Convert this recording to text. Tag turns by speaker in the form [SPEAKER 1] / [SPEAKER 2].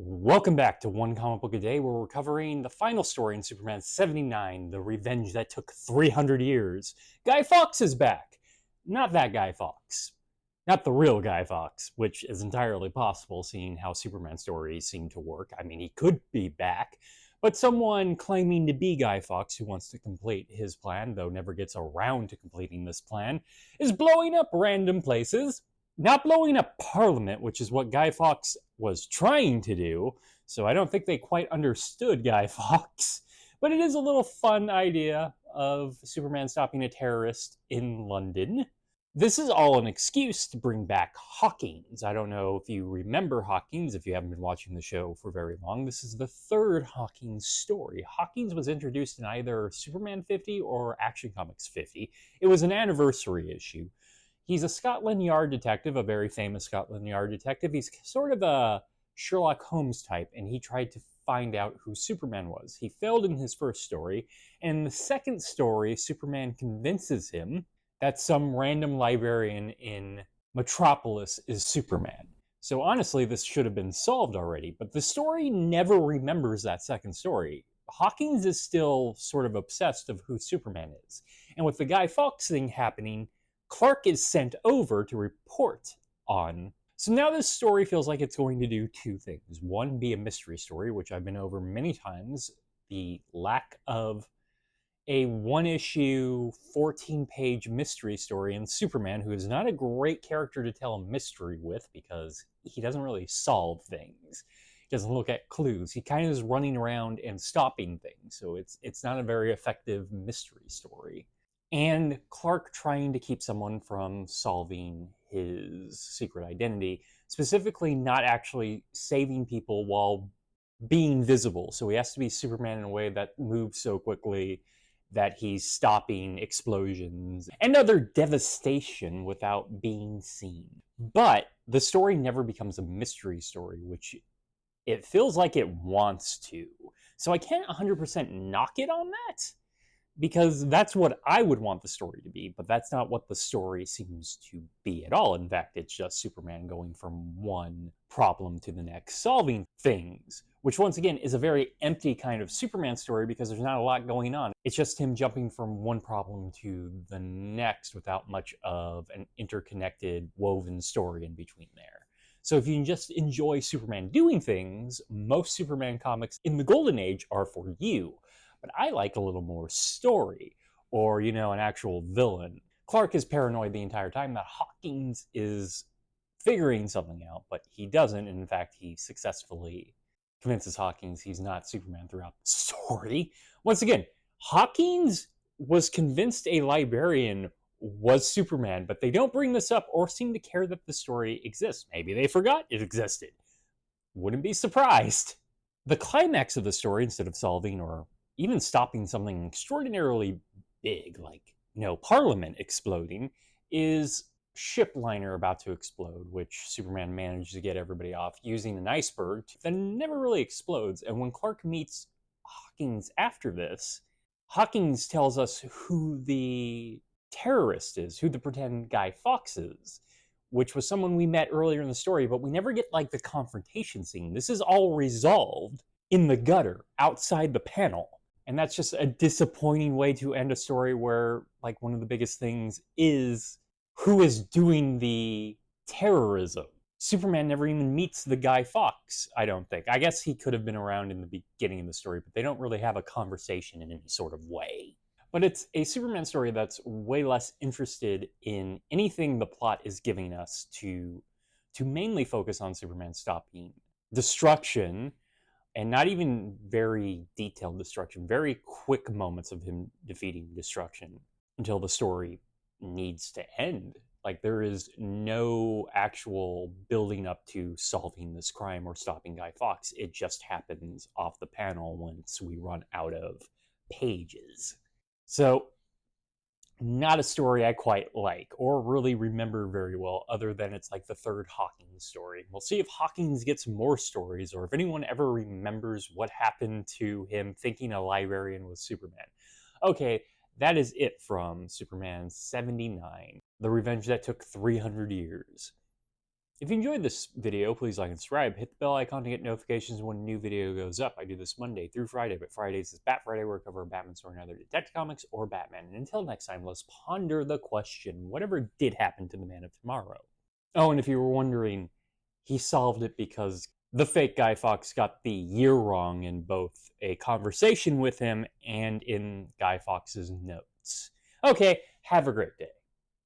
[SPEAKER 1] Welcome back to One Comic Book a Day, where we're covering the final story in Superman 79, The Revenge That Took 300 Years. Guy Fawkes is back. Not that Guy Fawkes. Not the real Guy Fawkes, which is entirely possible seeing how Superman stories seem to work. I mean, he could be back, but someone claiming to be Guy Fawkes who wants to complete his plan, though never gets around to completing this plan, is blowing up random places. Not blowing up Parliament, which is what Guy Fawkes was trying to do, so I don't think they quite understood Guy Fawkes. But it is a little fun idea of Superman stopping a terrorist in London. This is all an excuse to bring back Hawkins. I don't know if you remember Hawkins, if you haven't been watching the show for very long. This is the third Hawkins story. Hawkins was introduced in either Superman 50 or Action Comics 50. It was an anniversary issue. He's a Scotland Yard detective, a very famous Scotland Yard detective. He's sort of a Sherlock Holmes type, and he tried to find out who Superman was. He failed in his first story, and in the second story, Superman convinces him that some random librarian in Metropolis is Superman. So honestly, this should have been solved already, but the story never remembers that second story. Hawkins is still sort of obsessed of who Superman is. And with the Guy Fawkes thing happening, Clark is sent over to report on. So now this story feels like it's going to do two things. One, be a mystery story, which I've been over many times. The lack of a one-issue, 14-page mystery story in Superman, who is not a great character to tell a mystery with because he doesn't really solve things. He doesn't look at clues. He kind of is running around and stopping things. So it's not a very effective mystery story. And Clark trying to keep someone from solving his secret identity, specifically not actually saving people while being visible. So he has to be Superman in a way that moves so quickly that he's stopping explosions and other devastation without being seen. But the story never becomes a mystery story, which it feels like it wants to. So I can't 100% knock it on that, because that's what I would want the story to be, but that's not what the story seems to be at all. In fact, it's just Superman going from one problem to the next, solving things, which once again is a very empty kind of Superman story because there's not a lot going on. It's just him jumping from one problem to the next without much of an interconnected, woven story in between there. So if you can just enjoy Superman doing things, most Superman comics in the Golden Age are for you. But I like a little more story, or, an actual villain. Clark is paranoid the entire time that Hawkins is figuring something out, but he doesn't. In fact, he successfully convinces Hawkins he's not Superman throughout the story. Once again, Hawkins was convinced a librarian was Superman, but they don't bring this up or seem to care that the story exists. Maybe they forgot it existed. Wouldn't be surprised. The climax of the story, instead of solving or even stopping something extraordinarily big, like, Parliament exploding, is ship liner about to explode, which Superman managed to get everybody off using an iceberg that never really explodes. And when Clark meets Hawkins after this, Hawkins tells us who the terrorist is, who the pretend Guy Fawkes is, which was someone we met earlier in the story, but we never get, the confrontation scene. This is all resolved in the gutter, outside the panel. And that's just a disappointing way to end a story where, one of the biggest things is who is doing the terrorism. Superman never even meets the Guy Fawkes, I don't think. I guess he could have been around in the beginning of the story, but they don't really have a conversation in any sort of way. But it's a Superman story that's way less interested in anything the plot is giving us to mainly focus on Superman stopping destruction. And not even very detailed destruction, very quick moments of him defeating destruction until the story needs to end. There is no actual building up to solving this crime or stopping Guy Fawkes. It just happens off the panel once we run out of pages. So, not a story I quite like or really remember very well, other than it's the third Hawkins story. We'll see if Hawkins gets more stories, or if anyone ever remembers what happened to him thinking a librarian was Superman. Okay, that is it from Superman 79, The Revenge That Took 300 Years. If you enjoyed this video, please like and subscribe. Hit the bell icon to get notifications when a new video goes up. I do this Monday through Friday, but Fridays is Bat Friday, where I cover a Batman story and other Detective Comics or Batman. And until next time, let's ponder the question, whatever did happen to the Man of Tomorrow? Oh, and if you were wondering, he solved it because the fake Guy Fawkes got the year wrong in both a conversation with him and in Guy Fawkes' notes. Okay, have a great day.